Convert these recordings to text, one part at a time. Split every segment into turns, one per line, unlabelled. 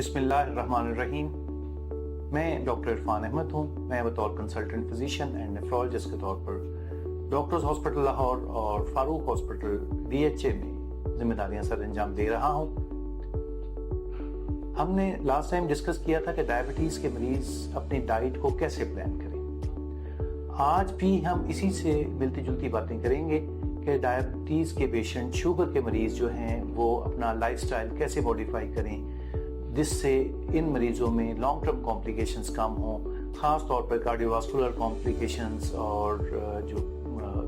बिस्मिल्लाहिर्रहमानिर्रहीम। मैं डॉक्टर इरफान अहमद हूँ। मैं बतौर कंसल्टेंट फिजिशियन एंड नेफ्रोलॉजिस्ट के तौर पर डॉक्टर्स हॉस्पिटल लाहौर और फारूक हॉस्पिटल DHA में जिम्मेदारियां सर अंजाम दे रहा हूँ। हमने लास्ट टाइम डिस्कस किया था कि डायबिटीज़ के मरीज़ अपनी डाइट को कैसे प्लान करें। आज भी हम इसी से मिलती जुलती बातें करेंगे कि डायबिटीज़ के पेशेंट, शुगर के मरीज़ जो हैं वो अपना लाइफस्टाइल कैसे मॉडिफाई करें जिससे इन मरीज़ों में लॉन्ग टर्म कॉम्प्लिकेशंस कम हों, ख़ास तौर पर कार्डियोवास्कुलर कॉम्प्लिकेशंस और जो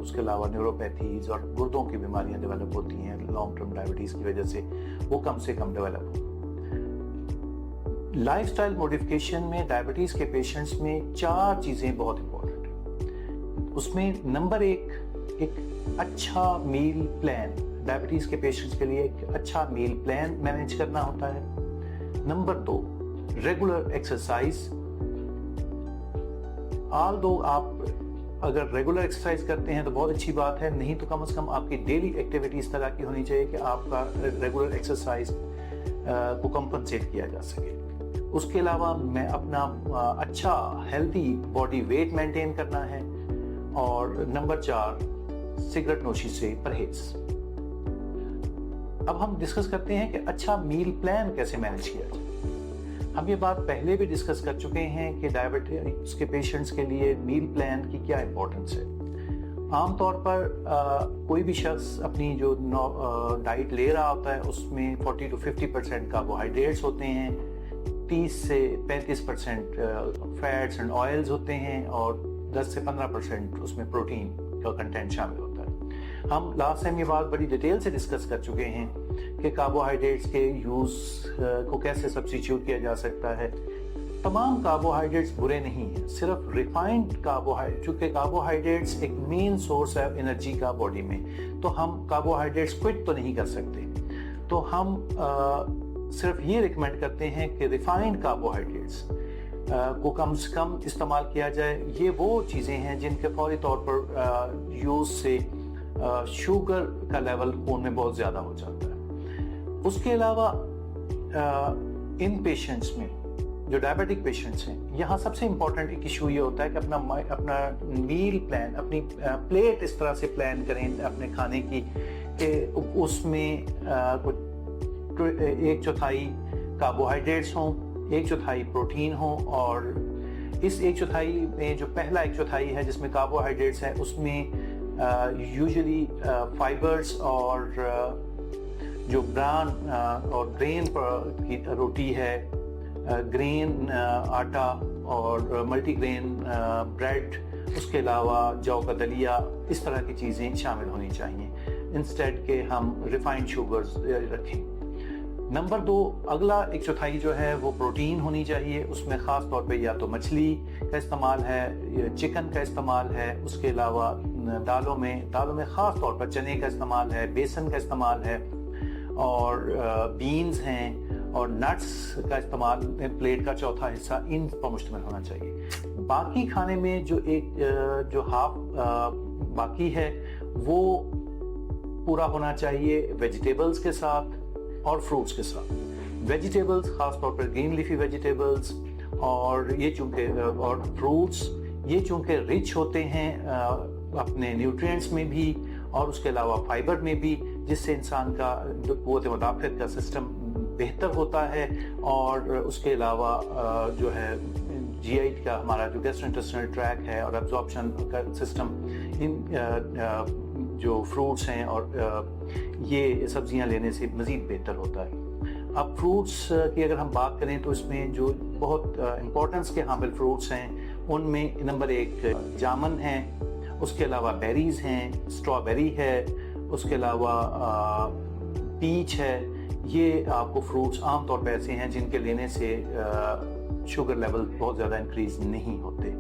उसके अलावा न्यूरोपैथीज़ और गुर्दों की बीमारियां डेवलप होती हैं लॉन्ग टर्म डायबिटीज़ की वजह से, वो कम से कम डेवलप हो। लाइफस्टाइल मॉडिफिकेशन में डायबिटीज़ के पेशेंट्स में 4 चीज़ें बहुत इंपॉर्टेंट हैं। उसमें नंबर 1 अच्छा मील प्लान, डायबिटीज़ के पेशेंट्स के लिए एक अच्छा मील प्लान मैनेज करना होता है। Number 2 regular exercise. ऑल्दो आप अगर रेगुलर एक्सरसाइज करते हैं तो बहुत अच्छी बात है, नहीं तो कम से कम आपकी डेली एक्टिविटी इस तरह की होनी चाहिए कि आपका रेगुलर एक्सरसाइज को कंपनसेट किया जा सके। उसके अलावा मैं अपना अच्छा हेल्दी बॉडी वेट मेंटेन करना है। और नंबर 4 सिगरेट नोशी से परहेज। अब हम डिस्कस करते हैं कि अच्छा मील प्लान कैसे मैनेज किया जाए। हम ये बात पहले भी डिस्कस कर चुके हैं कि डायबिटीज के पेशेंट्स के लिए मील प्लान की क्या इंपॉर्टेंस है। आमतौर पर कोई भी शख्स अपनी जो डाइट ले रहा होता है उसमें 40 to 50% कार्बोहाइड्रेट्स होते हैं, 30 से 35% फैट्स एंड ऑयल्स होते हैं और 10 से 15% उसमें प्रोटीन का कंटेंट शामिल होता है। हम लास्ट टाइम ये बात बड़ी डिटेल से डिस्कस कर चुके हैं कि कार्बोहाइड्रेट्स के यूज़ को कैसे सब्स्टिट्यूट किया जा सकता है। तमाम कार्बोहाइड्रेट्स बुरे नहीं हैं, सिर्फ रिफाइंड कार्बोहाइड्रेट, चूँकि कार्बोहाइड्रेट्स एक मेन सोर्स है एनर्जी का बॉडी में, तो हम कार्बोहाइड्रेट्स क्विट तो नहीं कर सकते। तो हम सिर्फ ये रिकमेंड करते हैं कि रिफाइंड कार्बोहाइड्रेट्स को कम से कम इस्तेमाल किया जाए। ये वो चीज़ें हैं जिनके फौरी तौर पर यूज़ से शुगर का लेवल खून में बहुत ज़्यादा हो जाता है। उसके अलावा इन पेशेंट्स में, जो डायबिटिक पेशेंट्स हैं, यहाँ सबसे इम्पॉर्टेंट एक इशू ये होता है कि अपना मील प्लान, अपनी प्लेट इस तरह से प्लान करें अपने खाने की कि उसमें कुछ 1/4 कार्बोहाइड्रेट्स हों, 1/4 प्रोटीन हो, और इस 1/4 में जो पहला 1/4 है जिसमें कार्बोहाइड्रेट्स है उसमें यूजुअली फाइबर्स और जो ब्राउन और ग्रेन की रोटी है, ग्रेन आटा और मल्टीग्रेन ब्रेड, उसके अलावा जौ का दलिया, इस तरह की चीज़ें शामिल होनी चाहिए इंस्टेड के हम रिफाइंड शुगर्स रखें। नंबर 2 अगला 1/4 जो है वो प्रोटीन होनी चाहिए। उसमें ख़ास तौर पे या तो मछली का इस्तेमाल है, चिकन का इस्तेमाल है, उसके अलावा दालों में ख़ास तौर पर चने का इस्तेमाल है, बेसन का इस्तेमाल है, और बीन्स हैं और नट्स का इस्तेमाल। प्लेट का चौथा हिस्सा इन पर मुश्तमिल होना चाहिए। बाकी खाने में जो हाफ बाकी है वो पूरा होना चाहिए वेजिटेबल्स के साथ और फ्रूट्स के साथ। वेजिटेबल्स खास तौर पर ग्रीन लीफी वेजिटेबल्स और ये चूँकि और फ्रूट्स ये चूँकि रिच होते हैं अपने न्यूट्रिएंट्स में भी और उसके अलावा फाइबर में भी, जिससे इंसान का क़ुव्वत मुदाफ़अत का सिस्टम बेहतर होता है। और उसके अलावा जो है GI का हमारा जो गैस्ट्रोइंटेस्टाइनल ट्रैक है और एब्जॉर्प्शन का सिस्टम, इन जो फ्रूट्स हैं और ये सब्जियां लेने से मज़ीद बेहतर होता है। अब फ्रूट्स की अगर हम बात करें तो इसमें जो बहुत इम्पोर्टेंस के हामिल फ्रूट्स हैं उनमें नंबर 1 जामुन है, उसके अलावा बेरीज हैं, स्ट्रॉबेरी है, उसके अलावा पीच है। ये आपको फ्रूट्स आम तौर पर ऐसे हैं जिनके लेने से शुगर लेवल बहुत ज़्यादा इंक्रीज नहीं होते।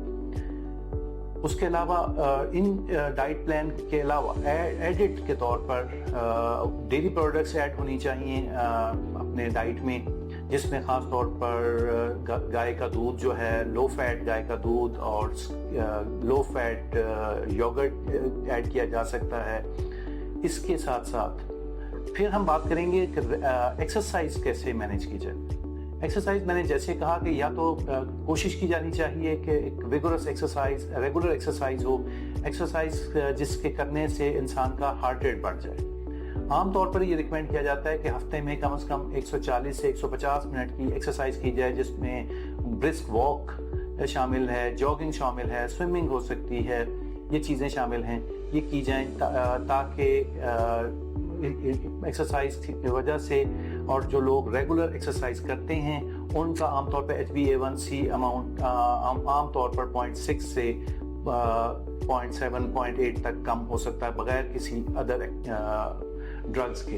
उसके अलावा इन डाइट प्लान के अलावा एडिट के तौर पर डेयरी प्रोडक्ट्स ऐड होनी चाहिए अपने डाइट में, जिसमें ख़ास तौर पर गाय का दूध जो है, लो फैट गाय का दूध और लो फैट योगर्ट ऐड किया जा सकता है। इसके साथ साथ फिर हम बात करेंगे कि एक्सरसाइज कैसे मैनेज की जाए। एक्सरसाइज मैंने जैसे कहा कि या तो कोशिश की जानी चाहिए कि एक विगोरस एक्सरसाइज, रेगुलर एक्सरसाइज हो, एक्सरसाइज जिसके करने से इंसान का हार्ट रेट बढ़ जाए। आमतौर पर ये रिकमेंड किया जाता है कि हफ्ते में कम से कम 140 से 150 मिनट की एक्सरसाइज की जाए, जिसमें ब्रिस्क वॉक शामिल है, जॉगिंग शामिल है, स्विमिंग हो सकती है, ये चीज़ें शामिल हैं, ये की जाएं ताकि एक्सरसाइज की वजह से, और जो लोग रेगुलर एक्सरसाइज करते हैं उनका आमतौर पर HbA1c अमाउंट आमतौर पर 0.6 से 0.7 0.8 तक कम हो सकता है बगैर किसी अदर ड्रग्स के।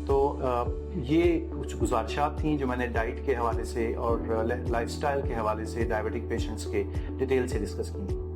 तो ये कुछ गुजारिशात थी जो मैंने डाइट के हवाले से और लाइफस्टाइल के हवाले से डायबिटिक पेशेंट्स के डिटेल से डिस्कस की।